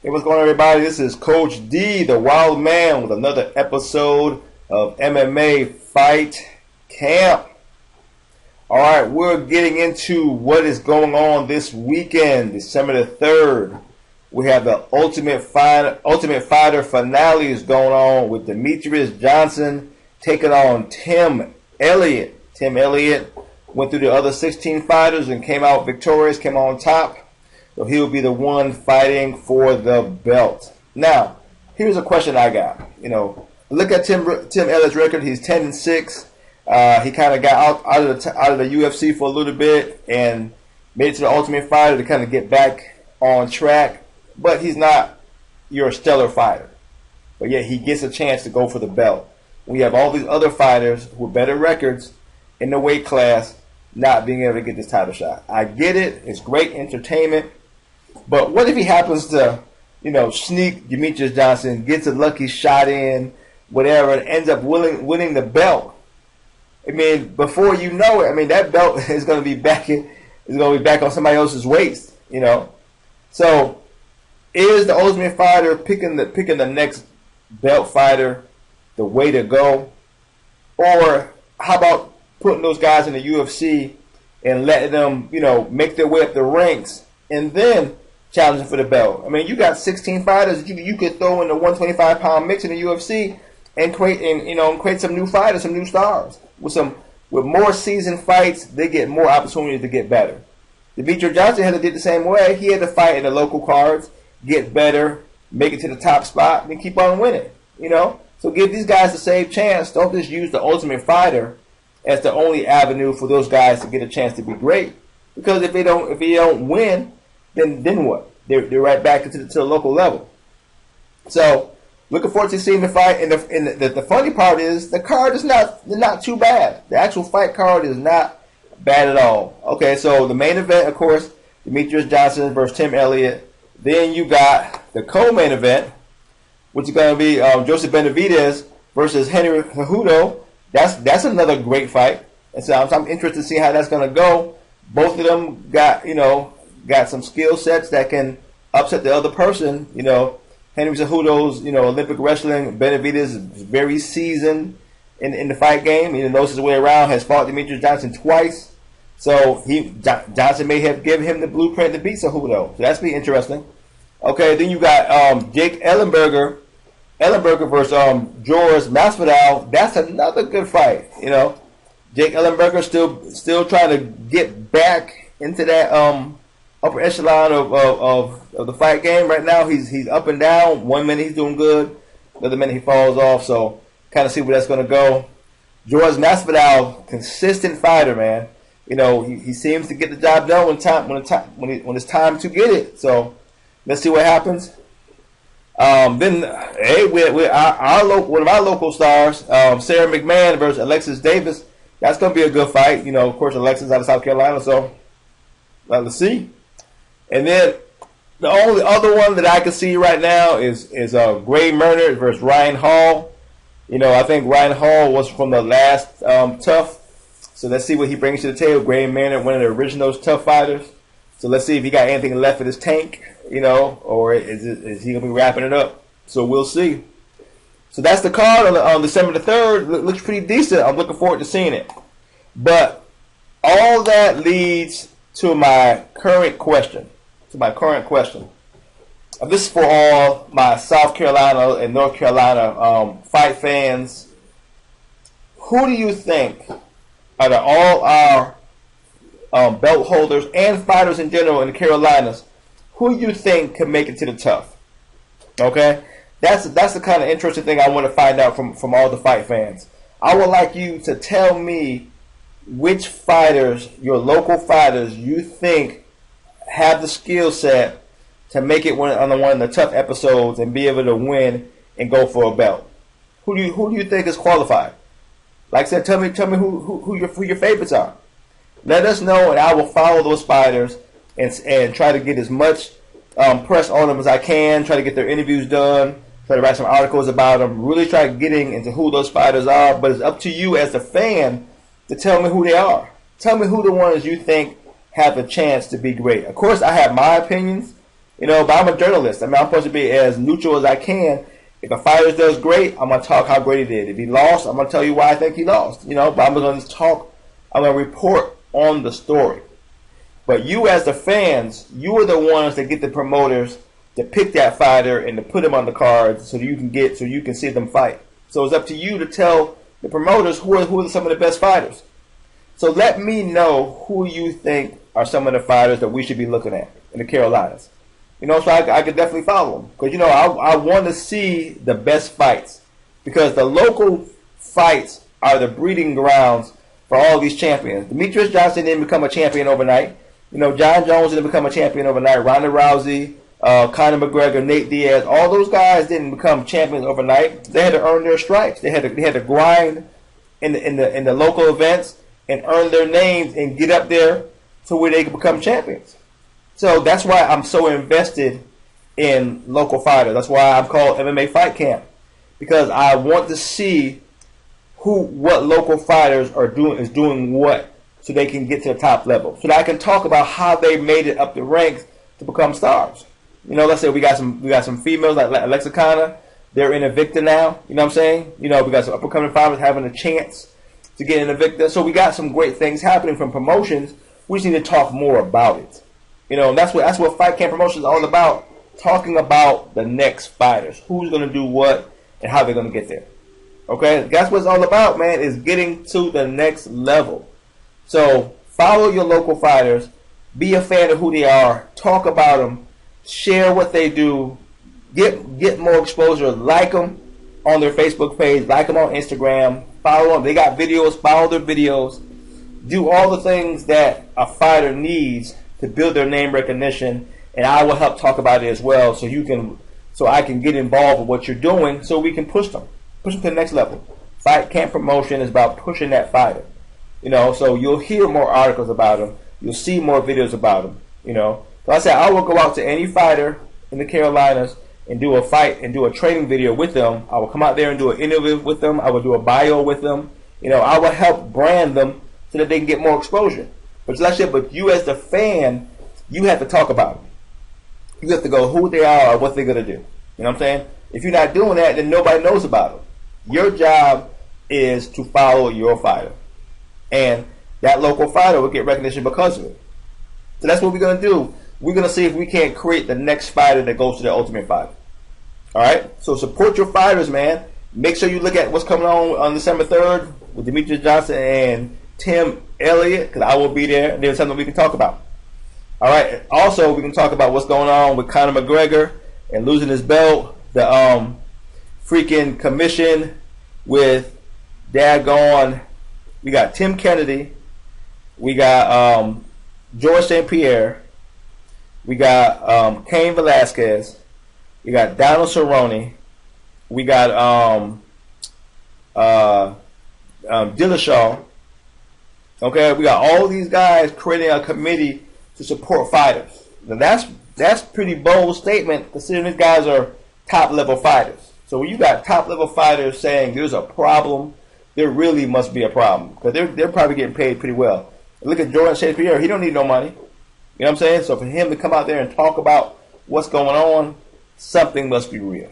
Hey, what's going on, everybody? This is Coach D, the Wild Man, with another episode of MMA Fight Camp. All right, we're getting into what is going on this weekend, December the 3rd. We have the Ultimate Fighter finales going on with Demetrius Johnson taking on Tim Elliott. Tim Elliott went through the other 16 fighters and came out victorious, came on top. So he'll be the one fighting for the belt. Now, here's a question I got. Look at Tim Elliott's record. He's 10-6. He kind of got out of the UFC for a little bit and made it to the Ultimate Fighter to kind of get back on track. But he's not your stellar fighter. But yet he gets a chance to go for the belt. We have all these other fighters with better records in the weight class not being able to get this title shot. I get it. It's great entertainment. But what if he happens to, sneak Demetrius Johnson, gets a lucky shot in, whatever, and ends up winning the belt? I mean, before you know it, that belt is going to be back on somebody else's waist, So, is the Ultimate Fighter picking the next belt fighter the way to go, or how about putting those guys in the UFC and letting them, make their way up the ranks and then challenging for the belt? You got 16 fighters you could throw in the 125-pound mix in the UFC and create some new fighters, some new stars. With more seasoned fights, they get more opportunities to get better. Demetrius Johnson had to do the same way. He had to fight in the local cards, get better, make it to the top spot, and keep on winning. So give these guys the same chance. Don't just use the Ultimate Fighter as the only avenue for those guys to get a chance to be great. Because if they don't win, then what? They're right back to the local level. So looking forward to seeing the fight. And the funny part is the card is not too bad. The actual fight card is not bad at all. Okay, so the main event, of course, Demetrius Johnson versus Tim Elliott. Then you got the co-main event, which is going to be Joseph Benavidez versus Henry Cejudo. That's another great fight. And so I'm interested to see how that's going to go. Both of them got some skill sets that can upset the other person. Henry Cejudo's Olympic wrestling. Benavidez is very seasoned in the fight game. He knows his way around. Has fought Demetrius Johnson twice. So Johnson may have given him the blueprint to beat Cejudo. So that's be interesting. Okay, then you got Jake Ellenberger versus George Masvidal. That's another good fight. Jake Ellenberger still trying to get back into that upper echelon of the fight game. Right now he's up and down. 1 minute he's doing good, another minute he falls off. So kind of see where that's going to go. George Masvidal, consistent fighter, man. He seems to get the job done when it's time to get it. So let's see what happens. Then, hey, one of our local stars, Sarah McMahon versus Alexis Davis. That's going to be a good fight. Of course, Alexis out of South Carolina, so let's see. And then the only other one that I can see right now is Gray Murner versus Ryan Hall. I think Ryan Hall was from the last Tough. So let's see what he brings to the table. Gray Murner, one of the original Tough fighters. So let's see if he got anything left in his tank, or is he going to be wrapping it up? So we'll see. So that's the card on December the 3rd. Looks pretty decent. I'm looking forward to seeing it. But all that leads to my current question. This is for all my South Carolina and North Carolina fight fans. Who do you think, out of all our belt holders and fighters in general in the Carolinas, who you think can make it to the Tough? Okay? That's the kind of interesting thing I want to find out from all the fight fans. I would like you to tell me which fighters, your local fighters, you think have the skill set to make it on one of the Tough episodes and be able to win and go for a belt. Who do you think is qualified? Like I said, tell me who your favorites are. Let us know, and I will follow those fighters and try to get as much press on them as I can. Try to get their interviews done. Try to write some articles about them. Really try getting into who those fighters are. But it's up to you as a fan to tell me who they are. Tell me who the ones you think have a chance to be great. Of course, I have my opinions. But I'm a journalist. I mean, I'm supposed to be as neutral as I can. If a fighter does great, I'm going to talk how great he did. If he lost, I'm going to tell you why I think he lost. But I'm going to talk, I'm going to report on the story. But you as the fans, you are the ones that get the promoters to pick that fighter and to put him on the cards so you can see them fight. So it's up to you to tell the promoters who are some of the best fighters. So let me know who you think are some of the fighters that we should be looking at in the Carolinas. So I could definitely follow them. Because, I want to see the best fights. Because the local fights are the breeding grounds for all these champions. Demetrius Johnson didn't become a champion overnight. John Jones didn't become a champion overnight. Ronda Rousey, Conor McGregor, Nate Diaz, all those guys didn't become champions overnight. They had to earn their stripes. They had to grind in the local events and earn their names and get up there to where they could become champions. So that's why I'm so invested in local fighters. That's why I'm called MMA Fight Camp, because I want to see what local fighters are doing what, so they can get to the top level, so that I can talk about how they made it up the ranks to become stars. Let's say we got some females like Lexicana. They're in Invicta now. You know what I'm saying? We got some up-and-coming fighters having a chance to get in Invicta. So we got some great things happening from promotions. We just need to talk more about it. That's what Fight Camp Promotion is all about. Talking about the next fighters, who's going to do what, and how they're going to get there. Okay, that's what it's all about, man. Is getting to the next level. So follow your local fighters. Be a fan of who they are. Talk about them. Share what they do. Get more exposure. Like them on their Facebook page. Like them on Instagram. Follow them. They got videos. Follow their videos. Do all the things that a fighter needs to build their name recognition, and I will help talk about it as well, so I can get involved with what you're doing, so we can push them to the next level. Fight Camp Promotion is about pushing that fighter. So you'll hear more articles about them. You'll see more videos about them. So I said I will go out to any fighter in the Carolinas and do a fight and do a training video with them. I will come out there and do an interview with them. I will do a bio with them. I will help brand them so that they can get more exposure. But you as the fan, you have to talk about them. You have to go who they are or what they're going to do. You know what I'm saying? If you're not doing that, then nobody knows about them. Your job is to follow your fighter. And that local fighter will get recognition because of it. So that's what we're going to do. We're going to see if we can't create the next fighter that goes to the Ultimate Fighter. Alright? So support your fighters, man. Make sure you look at what's coming on December 3rd with Demetrius Johnson and Tim Elliott, because I will be there. There's something we can talk about. All right. Also, we can talk about what's going on with Conor McGregor and losing his belt. The freaking commission with daggone. We got Tim Kennedy. We got George St. Pierre. We got Cain Velasquez. We got Donald Cerrone. We got Dillashaw. Okay, we got all these guys creating a committee to support fighters. Now that's pretty bold statement, considering these guys are top level fighters. So when you got top level fighters saying there's a problem, there really must be a problem, because they're probably getting paid pretty well. Look at Jordan St. Pierre; he don't need no money. You know what I'm saying? So for him to come out there and talk about what's going on, something must be real.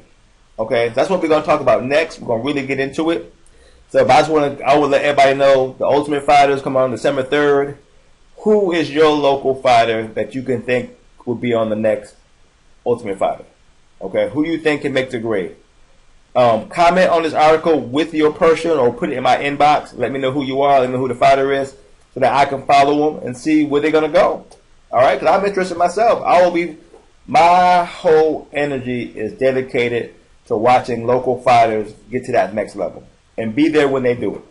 Okay, that's what we're going to talk about next. We're going to really get into it. So I will let everybody know the Ultimate Fighters come on December 3rd. Who is your local fighter that you can think will be on the next Ultimate Fighter? Okay, who do you think can make the grade? Comment on this article with your person or put it in my inbox. Let me know who you are. Let me know who the fighter is, so that I can follow them and see where they're going to go. All right, because I'm interested myself. My whole energy is dedicated to watching local fighters get to that next level and be there when they do it.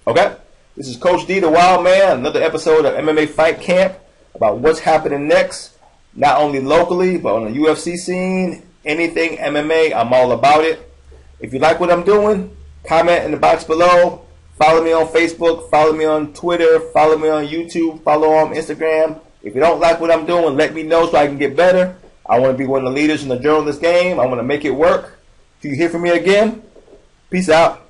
Okay? This is Coach D, the Wild Man, another episode of MMA Fight Camp about what's happening next, not only locally, but on the UFC scene, anything MMA, I'm all about it. If you like what I'm doing, comment in the box below. Follow me on Facebook, follow me on Twitter, follow me on YouTube, follow on Instagram. If you don't like what I'm doing, let me know so I can get better. I want to be one of the leaders in the journalist game. I want to make it work. Till you hear from me again, peace out.